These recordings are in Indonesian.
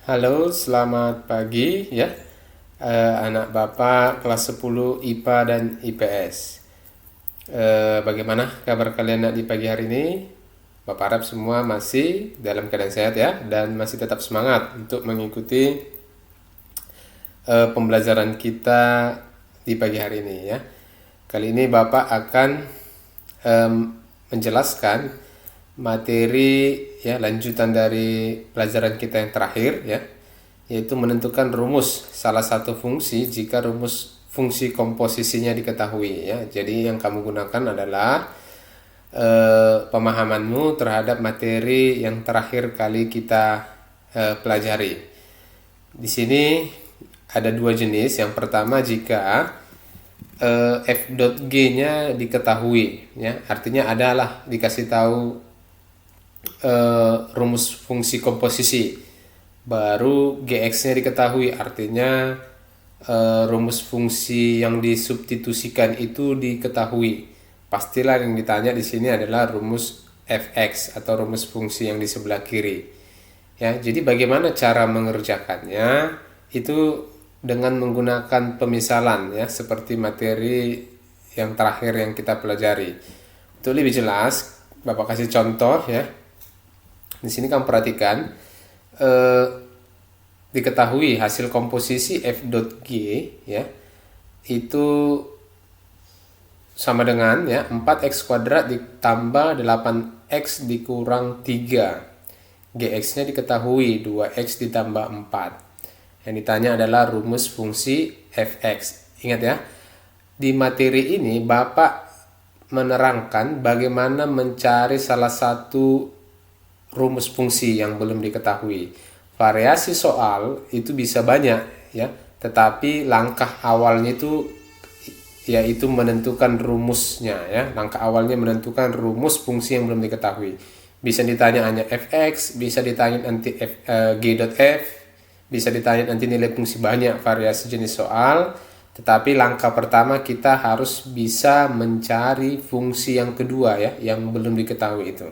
Halo, selamat pagi ya. Anak Bapak kelas 10 IPA dan IPS. Bagaimana kabar kalian di pagi hari ini? Bapak harap semua masih dalam keadaan sehat ya dan masih tetap semangat untuk mengikuti pembelajaran kita di pagi hari ini ya. Kali ini Bapak akan em, menjelaskan materi ya lanjutan dari pelajaran kita yang terakhir ya, yaitu menentukan rumus salah satu fungsi jika rumus fungsi komposisinya diketahui ya. Jadi yang kamu gunakan adalah pemahamanmu terhadap materi yang terakhir kali kita pelajari. Di sini ada dua jenis. Yang pertama jika f.g-nya diketahui ya, artinya adalah dikasih tahu rumus fungsi komposisi, baru gx-nya diketahui, artinya rumus fungsi yang disubstitusikan itu diketahui. Pastilah yang ditanya di sini adalah rumus fx atau rumus fungsi yang di sebelah kiri. Ya, jadi bagaimana cara mengerjakannya? Itu dengan menggunakan pemisalan ya, seperti materi yang terakhir yang kita pelajari. Untuk lebih jelas, Bapak kasih contoh ya. Di sini kamu perhatikan, diketahui hasil komposisi f.g ya, itu sama dengan ya 4x kuadrat ditambah 8x dikurang 3. Gx-nya diketahui 2x ditambah 4. Yang ditanya adalah rumus fungsi fx. Ingat ya, di materi ini Bapak menerangkan bagaimana mencari salah satu rumus fungsi yang belum diketahui. Variasi soal itu bisa banyak ya, tetapi langkah awalnya itu yaitu menentukan rumusnya ya. Langkah awalnya menentukan rumus fungsi yang belum diketahui. Bisa ditanya hanya fx, bisa ditanya nanti g.f, bisa ditanya nanti nilai fungsi, banyak variasi jenis soal. Tetapi langkah pertama kita harus bisa mencari fungsi yang kedua ya, yang belum diketahui itu.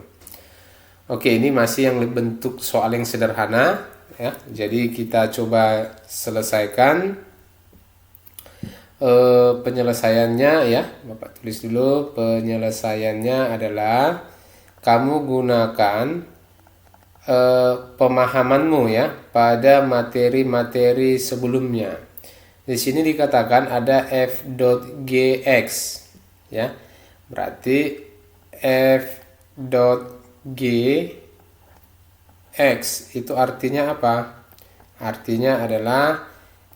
Oke, ini masih yang bentuk soal yang sederhana ya. Jadi kita coba selesaikan penyelesaiannya ya. Bapak tulis dulu, penyelesaiannya adalah kamu gunakan pemahamanmu ya pada materi-materi sebelumnya. Di sini dikatakan ada f.gx ya. Berarti f.gx itu artinya apa? Artinya adalah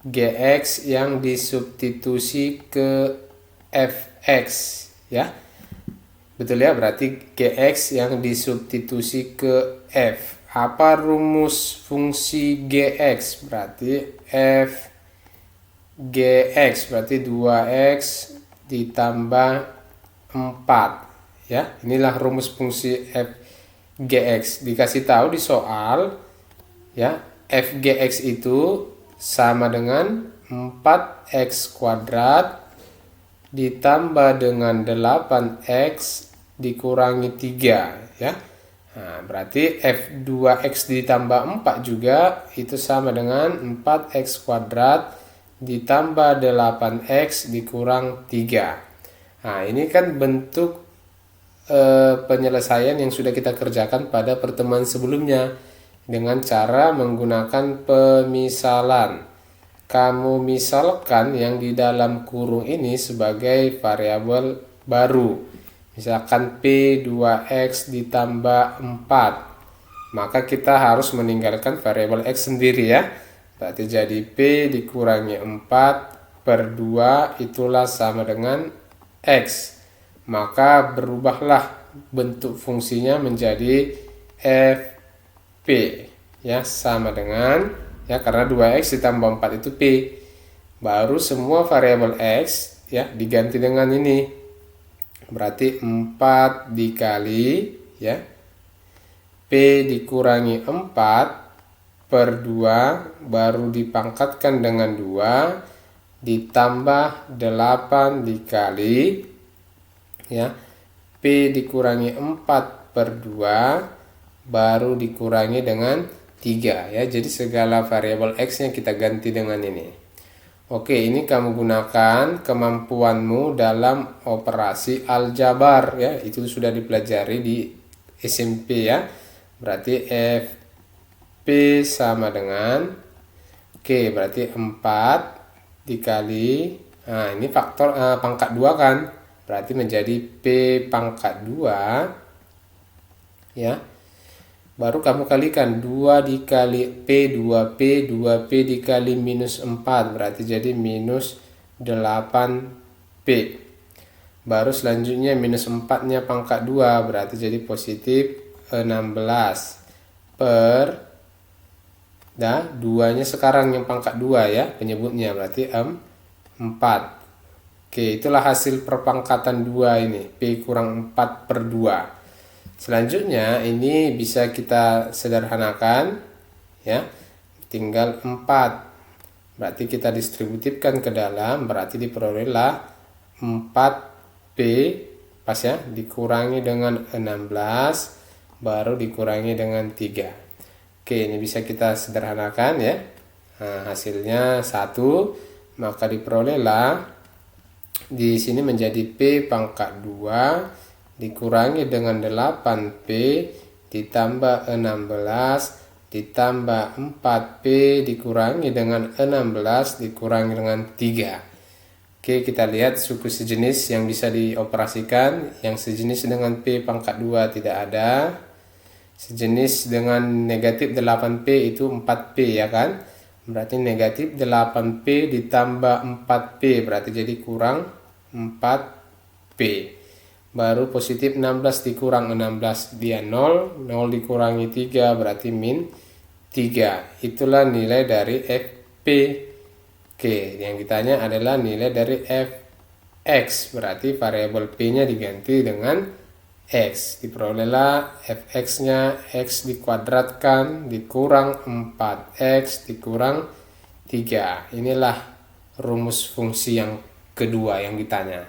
gx yang disubstitusi ke fx ya. Betul ya, berarti gx yang disubstitusi ke f. Apa rumus fungsi gx? Berarti f gx berarti 2x ditambah 4 ya. Inilah rumus fungsi f gx. Dikasih tahu di soal ya, f gx itu sama dengan 4x kuadrat ditambah dengan 8x dikurangi 3 ya. Nah, berarti f2x ditambah 4 juga itu sama dengan 4x kuadrat ditambah 8x dikurang 3. Nah, ini kan bentuk penyelesaian yang sudah kita kerjakan pada pertemuan sebelumnya dengan cara menggunakan pemisalan. Kamu misalkan yang di dalam kurung ini sebagai variabel baru. Misalkan P2X ditambah 4. Maka kita harus meninggalkan variabel X sendiri ya. Berarti jadi P dikurangi 4 per 2 itulah sama dengan X. Maka berubahlah bentuk fungsinya menjadi fp ya, sama dengan ya, karena 2x ditambah 4 itu p. Baru semua variabel x ya diganti dengan ini. Berarti 4 dikali ya p dikurangi 4 per 2 baru dipangkatkan dengan 2 ditambah 8 dikali ya p dikurangi 4 per 2 baru dikurangi dengan 3 ya. Jadi segala variabel X-nya kita ganti dengan ini. Oke, ini kamu gunakan kemampuanmu dalam operasi aljabar ya. Itu sudah dipelajari di SMP ya. Berarti FP sama dengan berarti 4 dikali, nah ini faktor pangkat 2 kan. Berarti menjadi P pangkat 2 ya. Baru kamu kalikan 2 dikali P 2P, 2P dikali minus 4, berarti jadi minus 8P. Baru selanjutnya minus 4-nya pangkat 2, berarti jadi positif 16 per 2-nya sekarang yang pangkat 2 ya, penyebutnya berarti 4. Oke, itulah hasil perpangkatan 2 ini, P kurang 4 per 2. Selanjutnya ini bisa kita sederhanakan ya, tinggal 4. Berarti kita distributifkan ke dalam, berarti diperolehlah 4P pas ya, dikurangi dengan 16, baru dikurangi dengan 3. Oke, ini bisa kita sederhanakan ya. Nah, hasilnya 1, maka diperolehlah di sini menjadi P pangkat 2 dikurangi dengan 8P ditambah 16 ditambah 4P dikurangi dengan 16 dikurangi dengan 3. Oke, kita lihat suku sejenis yang bisa dioperasikan. Yang sejenis dengan P pangkat 2 tidak ada. Sejenis dengan negatif 8P itu 4P ya kan. Berarti negatif 8P ditambah 4P berarti jadi kurang 4P. Baru positif 16 dikurang 16 dia 0, 0 dikurangi 3 berarti min 3. Itulah nilai dari FP. Oke, yang ditanya adalah nilai dari Fx, berarti variabel P-nya diganti dengan X. Diperolehlah Fx-nya X dikuadratkan dikurang 4X dikurang 3. Inilah rumus fungsi yang kedua yang ditanya.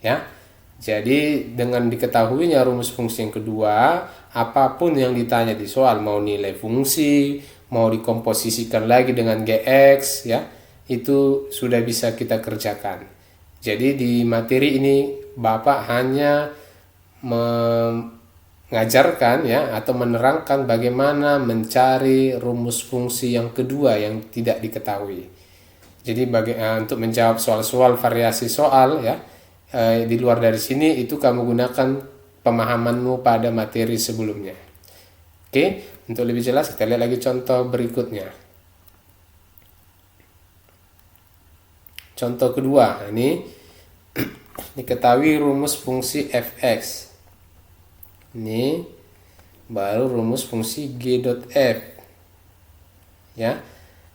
Ya. Jadi dengan diketahuinya rumus fungsi yang kedua, apapun yang ditanya di soal, mau nilai fungsi, mau dikomposisikan lagi dengan Gx ya, itu sudah bisa kita kerjakan. Jadi di materi ini Bapak hanya mengajarkan ya atau menerangkan bagaimana mencari rumus fungsi yang kedua yang tidak diketahui. Jadi untuk menjawab soal-soal variasi soal ya, di luar dari sini itu kamu gunakan pemahamanmu pada materi sebelumnya. Oke, untuk lebih jelas kita lihat lagi contoh berikutnya. Contoh kedua, ini diketahui rumus fungsi fx. Ini baru rumus fungsi g.f. Ya.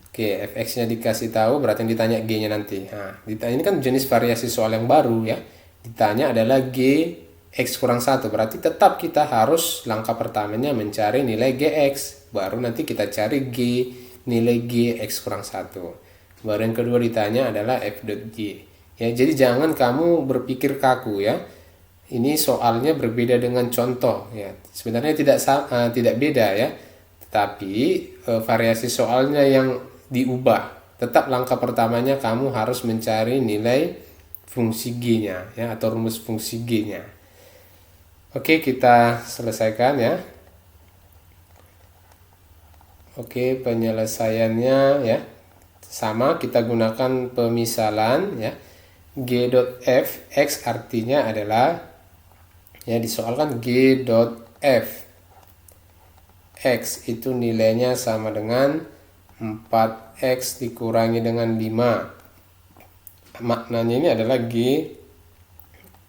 Oke, fx-nya dikasih tahu, berarti yang ditanya g-nya nanti. Nah, ini kan jenis variasi soal yang baru ya. Ditanya adalah g x kurang 1, berarti tetap kita harus langkah pertamanya mencari nilai gx. Baru nanti kita cari nilai g x kurang 1. Baru yang kedua ditanya adalah f.g. Ya, jadi jangan kamu berpikir kaku ya. Ini soalnya berbeda dengan contoh ya. Sebenarnya tidak beda ya. Tetapi variasi soalnya yang diubah. Tetap langkah pertamanya kamu harus mencari nilai fungsi G-nya ya, atau rumus fungsi G-nya. Oke, kita selesaikan ya. Oke, penyelesaiannya ya. Sama, kita gunakan pemisalan ya. G.f x artinya adalah ya, disoalkan G.f x itu nilainya sama dengan 4x dikurangi dengan 5. Maknanya ini adalah G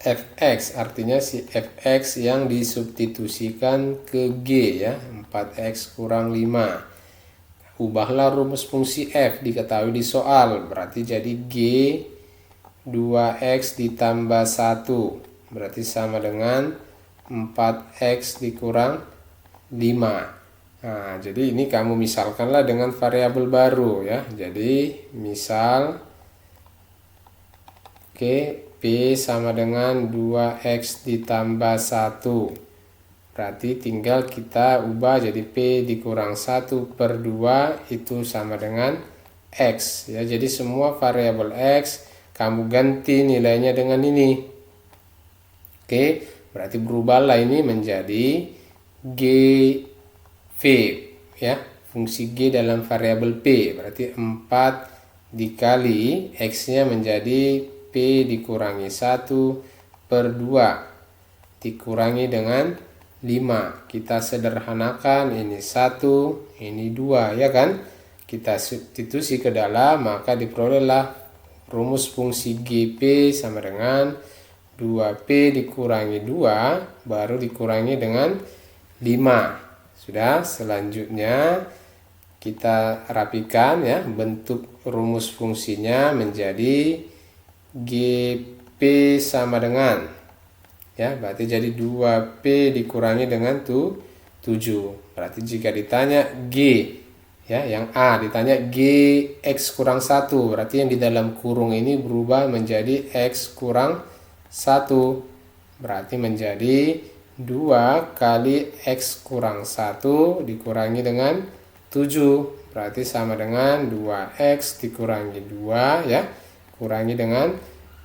fx, artinya si fx yang disubstitusikan ke G ya, 4x kurang 5. Ubahlah rumus fungsi f diketahui di soal, berarti jadi G 2x ditambah 1 berarti sama dengan 4x dikurang 5. Nah, jadi ini kamu misalkanlah dengan variabel baru ya. Jadi misal P sama dengan 2x ditambah 1. Berarti tinggal kita ubah jadi P dikurang 1/2 itu sama dengan X. Ya, jadi semua variabel X kamu ganti nilainya dengan ini. Oke, berarti berubahlah ini menjadi GV. Ya, fungsi G dalam variabel P. Berarti 4 dikali X-nya menjadi P dikurangi 1/2 dikurangi dengan 5. Kita sederhanakan, ini 1, ini 2, ya kan? Kita substitusi ke dalam, maka diperolehlah rumus fungsi GP sama dengan 2P dikurangi 2, baru dikurangi dengan 5. Sudah, selanjutnya kita rapikan ya, bentuk rumus fungsinya menjadi GP sama dengan, ya, berarti jadi 2P dikurangi dengan 7. Berarti jika ditanya G, ya, yang A ditanya G X kurang 1, berarti yang di dalam kurung ini berubah menjadi X kurang 1. Berarti menjadi 2 kali X kurang 1 dikurangi dengan 7. Berarti sama dengan 2X dikurangi 2, ya, kurangi dengan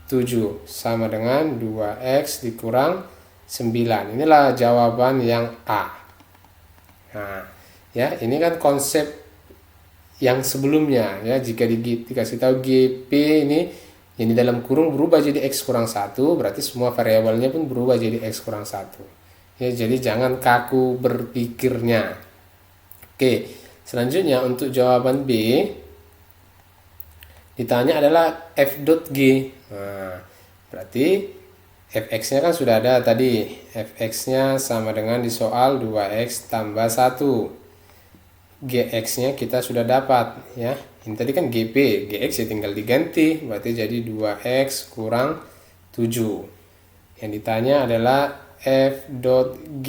7 sama dengan 2X dikurang 9. Inilah jawaban yang A. Nah, ya, ini kan konsep yang sebelumnya, ya. Jika dikasih tahu GP ini yang di dalam kurung berubah jadi X kurang 1, berarti semua variabelnya pun berubah jadi X kurang 1. Ya, jadi jangan kaku berpikirnya. Oke, selanjutnya untuk jawaban B ditanya adalah f.g. Nah, berarti fx-nya kan sudah ada tadi. Fx-nya sama dengan di soal 2x tambah 1. Gx-nya kita sudah dapat, ya. Ini tadi kan gp, gx ya tinggal diganti, berarti jadi 2x kurang 7. Yang ditanya adalah f.g.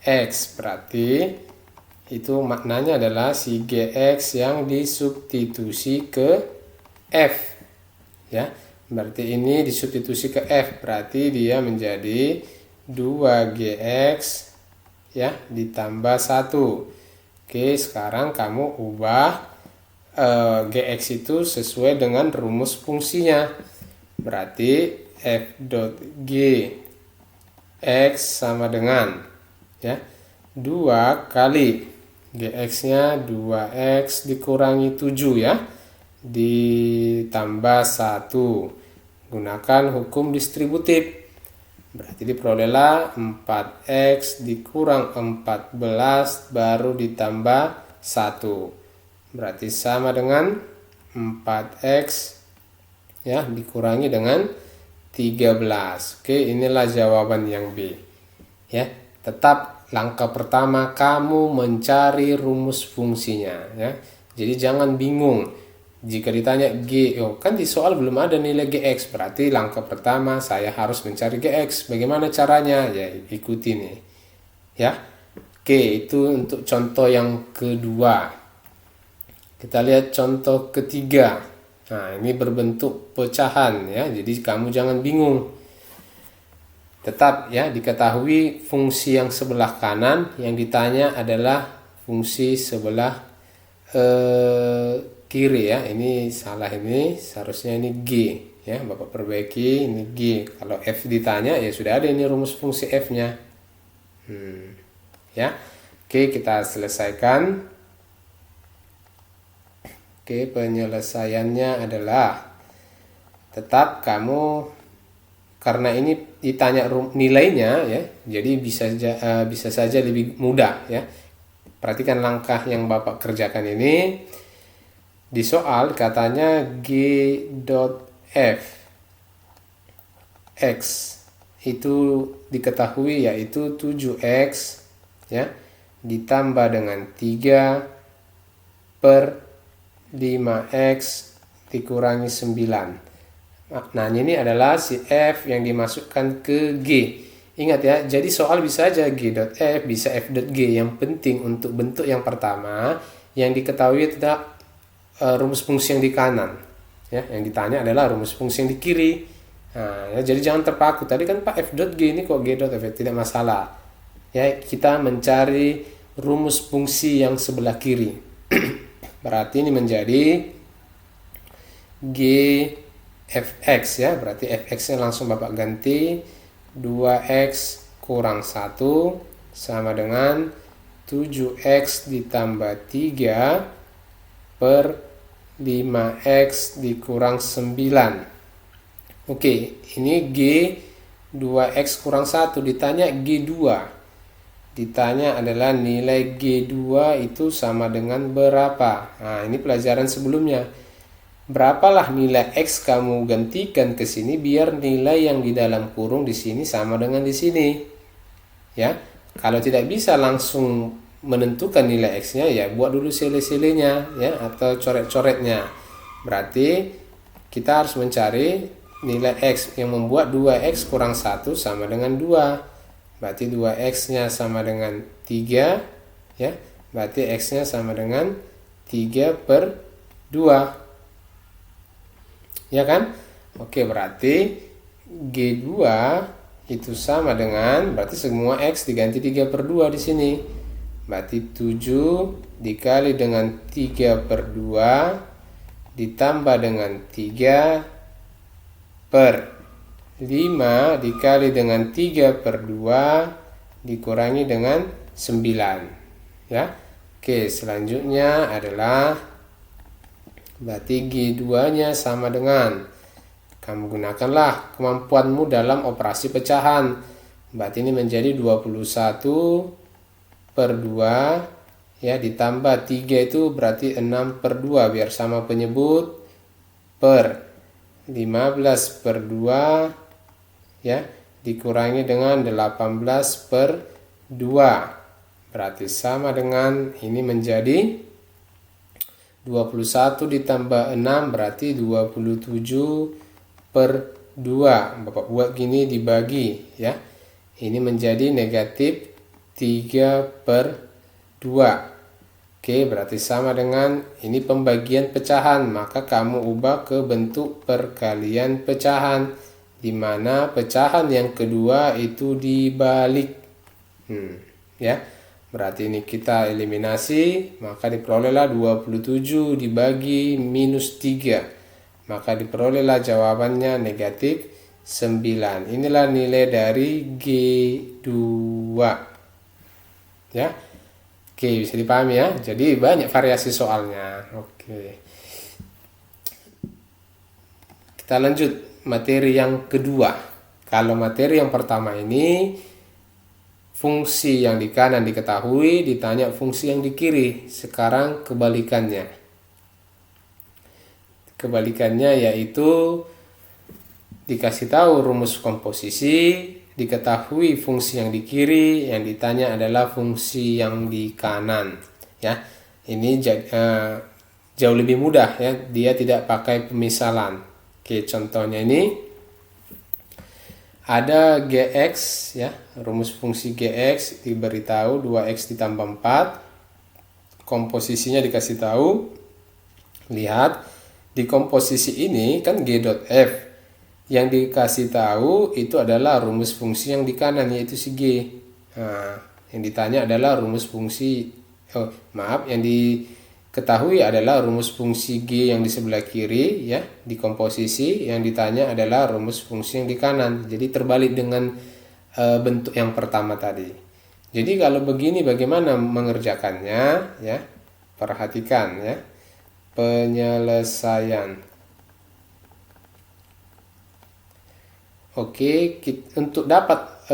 X, berarti itu maknanya adalah si Gx yang disubstitusi ke F, ya. Berarti ini disubstitusi ke F, berarti dia menjadi 2Gx, ya, ditambah 1. Oke, sekarang kamu ubah Gx itu sesuai dengan rumus fungsinya. Berarti f.g X sama dengan, ya, 2 kali Gx-nya 2X dikurangi 7, ya, ditambah 1. Gunakan hukum distributif. Berarti diperolehlah 4X dikurang 14 baru ditambah 1. Berarti sama dengan 4X, ya, dikurangi dengan 13. Oke, inilah jawaban yang B. Ya, tetap langkah pertama kamu mencari rumus fungsinya, ya. Jadi jangan bingung jika ditanya G, kan di soal belum ada nilai Gx, berarti langkah pertama saya harus mencari Gx. Bagaimana caranya? Ya, ikuti nih, ya. Oke, itu untuk contoh yang kedua. Kita lihat contoh ketiga. Nah, ini berbentuk pecahan, ya. Jadi kamu jangan bingung. Tetap, ya, diketahui fungsi yang sebelah kanan yang ditanya adalah fungsi sebelah kiri, ya. Ini salah, ini seharusnya ini G, ya. Bapak perbaiki, ini G. Kalau F ditanya, ya sudah ada ini rumus fungsi F-nya. Ya. Oke, kita selesaikan. Oke, penyelesaiannya adalah tetap kamu, karena ini ditanya nilainya, ya, jadi bisa saja lebih mudah, ya. Perhatikan langkah yang Bapak kerjakan ini. Di soal katanya G.F X itu diketahui yaitu 7X, ya, ditambah dengan 3/5X dikurangi 9. Nah, ini adalah si F yang dimasukkan ke G. Ingat, ya, jadi soal bisa aja G.F, bisa F.G. Yang penting untuk bentuk yang pertama, yang diketahui tidak rumus fungsi yang di kanan. Ya, yang ditanya adalah rumus fungsi yang di kiri. Nah, ya, jadi jangan terpaku. Tadi kan Pak F dot G, ini kok G dot F, tidak masalah. Ya, kita mencari rumus fungsi yang sebelah kiri. Berarti ini menjadi G fx ya. Berarti fx-nya langsung Bapak ganti 2x kurang 1 sama dengan 7x ditambah 3 per 5x dikurang 9. Oke, ini G 2x kurang 1, ditanya G2. Ditanya adalah nilai G2 itu sama dengan berapa. Nah, ini pelajaran sebelumnya. Berapalah nilai X kamu gantikan ke sini biar nilai yang di dalam kurung di sini sama dengan di sini. Ya, kalau tidak bisa langsung menentukan nilai X-nya, ya buat dulu sele-selenya ya atau coret-coretnya. Berarti kita harus mencari nilai X yang membuat 2X kurang 1 sama dengan 2. Berarti 2X-nya sama dengan 3. Ya, berarti X-nya sama dengan 3 per 2. Ya kan? Oke, berarti G2 itu sama dengan, berarti semua X diganti 3 per 2 di sini. Berarti 7 dikali dengan 3 per 2 ditambah dengan 3 per 5 dikali dengan 3 per 2 dikurangi dengan 9 ya. Oke, selanjutnya adalah berarti G2 nya sama dengan, kamu gunakanlah kemampuanmu dalam operasi pecahan. Berarti ini menjadi 21 per 2 ya, ditambah 3 itu berarti 6 per 2 biar sama penyebut, per 15 per 2 ya, dikurangi dengan 18 per 2. Berarti sama dengan, ini menjadi 21 ditambah 6 berarti 27 per 2. Bapak buat gini dibagi ya. Ini menjadi negatif 3 per 2. Oke, berarti sama dengan, ini pembagian pecahan, maka kamu ubah ke bentuk perkalian pecahan, di mana pecahan yang kedua itu dibalik. Ya, berarti ini kita eliminasi, maka diperolehlah 27 dibagi minus 3. Maka diperolehlah jawabannya negatif 9. Inilah nilai dari G2. Ya. Oke, bisa dipahami ya. Jadi banyak variasi soalnya. Oke. Kita lanjut materi yang kedua. Kalau materi yang pertama ini fungsi yang di kanan diketahui, ditanya fungsi yang di kiri. Sekarang kebalikannya. Kebalikannya yaitu dikasih tahu rumus komposisi, diketahui fungsi yang di kiri, yang ditanya adalah fungsi yang di kanan ya. Ini jauh lebih mudah ya, dia tidak pakai pemisalan. Oke, contohnya ini ada Gx ya, rumus fungsi Gx diberitahu 2x ditambah 4, komposisinya dikasih tahu. Lihat di komposisi ini kan G dot F, yang dikasih tahu itu adalah rumus fungsi yang di kanan, yaitu si G. Nah, yang ditanya adalah rumus fungsi, yang diketahui adalah rumus fungsi G yang di sebelah kiri ya, di komposisi. Yang ditanya adalah rumus fungsi yang di kanan. Jadi terbalik dengan bentuk yang pertama tadi. Jadi kalau begini bagaimana mengerjakannya ya? Perhatikan ya. Penyelesaian. Oke, untuk dapat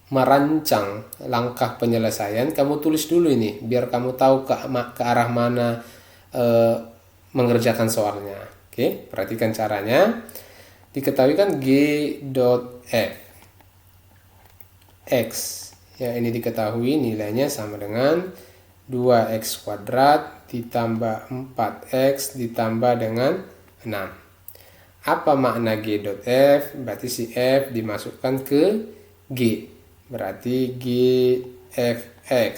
merancang langkah penyelesaian, kamu tulis dulu ini, biar kamu tahu ke arah mana mengerjakan soalnya. Oke, perhatikan caranya. Diketahui kan G dot F X, ya ini diketahui nilainya sama dengan 2x kuadrat ditambah 4x ditambah dengan 6. Apa makna G dot F? Berarti si F dimasukkan ke G. Berarti G Fx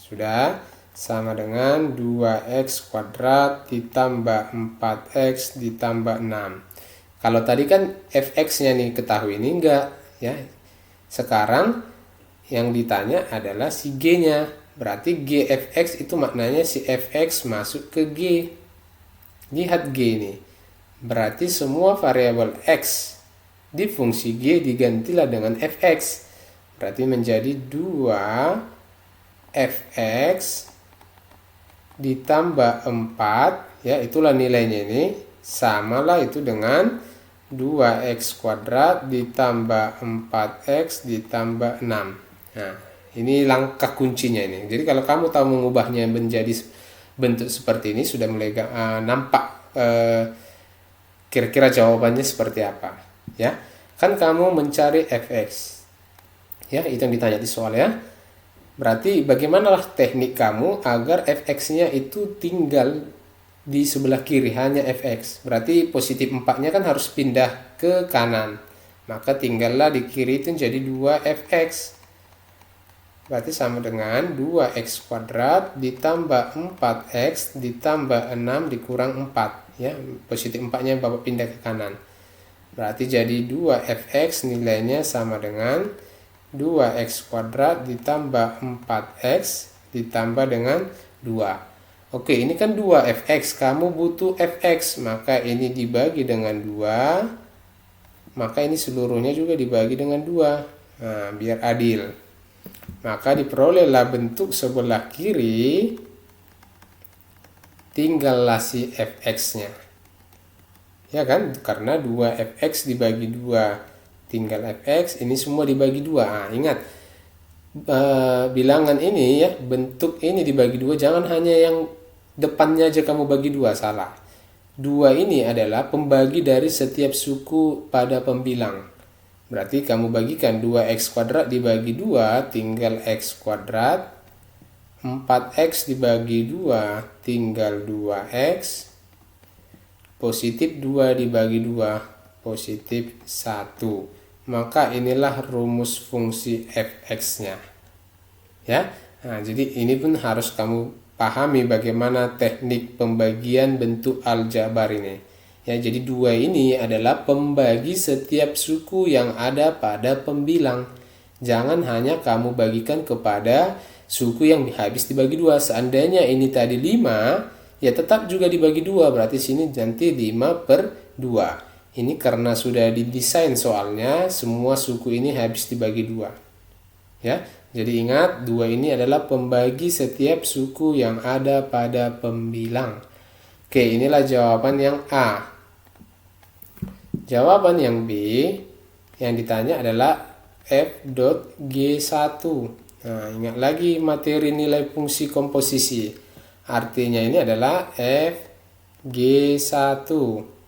sudah sama dengan 2x kuadrat ditambah 4x ditambah 6. Kalau tadi kan fx-nya nih ketahui, ini enggak ya. Sekarang yang ditanya adalah si g-nya. Berarti gfx itu maknanya si fx masuk ke g. Lihat g nih. Berarti semua variabel x di fungsi g digantilah dengan fx. Berarti menjadi 2 fx ditambah 4, ya itulah nilainya ini, samalah itu dengan 2x kuadrat ditambah 4x ditambah 6. Nah, ini langkah kuncinya ini. Jadi kalau kamu tahu mengubahnya menjadi bentuk seperti ini, sudah mulai nampak kira-kira jawabannya seperti apa. Ya, kan kamu mencari fx. Ya, itu yang ditanya di soal ya. Berarti bagaimanalah teknik kamu agar fx-nya itu tinggal di sebelah kiri, hanya fx. Berarti positif 4-nya kan harus pindah ke kanan. Maka tinggallah di kiri itu jadi 2fx. Berarti sama dengan 2x kuadrat ditambah 4x ditambah 6 dikurang 4. Ya, positif 4-nya Bapak pindah ke kanan. Berarti jadi 2fx nilainya sama dengan 2x kuadrat ditambah 4x ditambah dengan 2. Oke, ini kan 2fx, kamu butuh fx, maka ini dibagi dengan 2, maka ini seluruhnya juga dibagi dengan 2. Nah, biar adil, maka diperolehlah bentuk sebelah kiri, tinggallah si fx-nya. Ya kan, karena 2fx dibagi 2 tinggal fx, ini semua dibagi 2. Nah, ingat bilangan ini ya, bentuk ini dibagi 2, jangan hanya yang depannya aja kamu bagi 2, salah. 2 ini adalah pembagi dari setiap suku pada pembilang. Berarti kamu bagikan 2x kuadrat dibagi 2 tinggal x kuadrat, 4x dibagi 2 tinggal 2x, positif 2 dibagi 2 positif 1. Maka inilah rumus fungsi fx-nya. Ya. Nah, jadi ini pun harus kamu pahami bagaimana teknik pembagian bentuk aljabar ini. Ya, jadi 2 ini adalah pembagi setiap suku yang ada pada pembilang. Jangan hanya kamu bagikan kepada suku yang habis dibagi 2. Seandainya ini tadi 5, ya tetap juga dibagi 2. Berarti sini nanti 5/2. Ini karena sudah didesain soalnya, semua suku ini habis dibagi 2. Ya, jadi ingat 2 ini adalah pembagi setiap suku yang ada pada pembilang. Oke, inilah jawaban yang A. Jawaban yang B yang ditanya adalah f.g1. Nah, ingat lagi materi nilai fungsi komposisi. Artinya ini adalah fg1.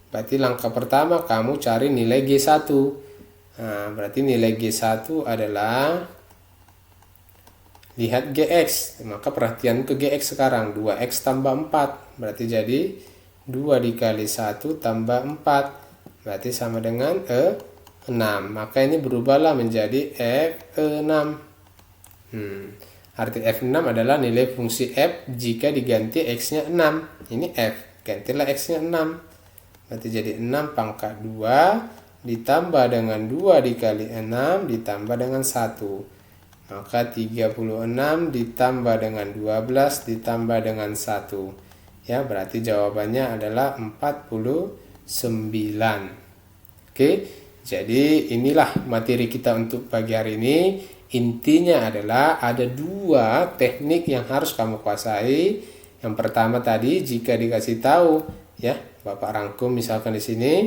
Berarti langkah pertama kamu cari nilai G1. Nah, berarti nilai G1 adalah, lihat Gx. Maka perhatian ke Gx sekarang. 2x tambah 4. Berarti jadi 2 dikali 1 tambah 4. Berarti sama dengan E6. Maka ini berubahlah menjadi F6. Arti F6 adalah nilai fungsi F jika diganti X-nya 6. Ini F. Gantilah X-nya 6. Berarti jadi 6 pangkat 2 ditambah dengan 2 dikali 6 ditambah dengan 1. Maka 36 ditambah dengan 12 ditambah dengan 1. Ya, berarti jawabannya adalah 49. Oke, jadi inilah materi kita untuk pagi hari ini. Intinya adalah ada 2 teknik yang harus kamu kuasai. Yang pertama tadi, jika dikasih tahu, ya, Bapak rangkum misalkan di sini,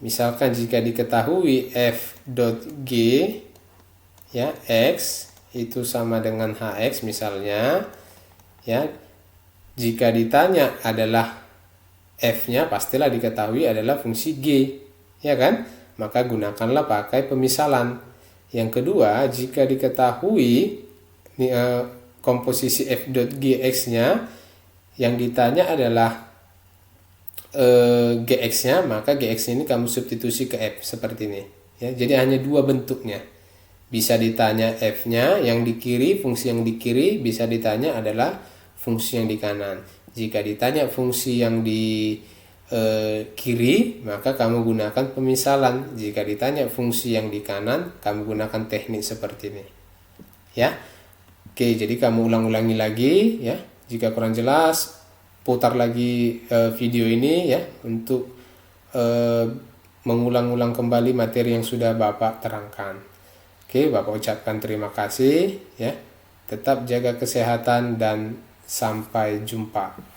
misalkan jika diketahui f.g, ya, x itu sama dengan hx misalnya, ya, jika ditanya adalah f-nya, pastilah diketahui adalah fungsi g, ya kan? Maka gunakanlah pakai pemisalan. Yang kedua, jika diketahui komposisi f.gx-nya, yang ditanya adalah gx-nya, maka gx-nya ini kamu substitusi ke f seperti ini. Ya, jadi hanya 2 bentuknya. Bisa ditanya f-nya yang di kiri, fungsi yang di kiri, bisa ditanya adalah fungsi yang di kanan. Jika ditanya fungsi yang di kiri, maka kamu gunakan pemisalan. Jika ditanya fungsi yang di kanan, kamu gunakan teknik seperti ini. Ya. Oke, jadi kamu ulang-ulangi lagi ya. Jika kurang jelas, putar lagi video ini ya untuk mengulang-ulang kembali materi yang sudah Bapak terangkan. Oke, Bapak ucapkan terima kasih ya. Tetap jaga kesehatan dan sampai jumpa.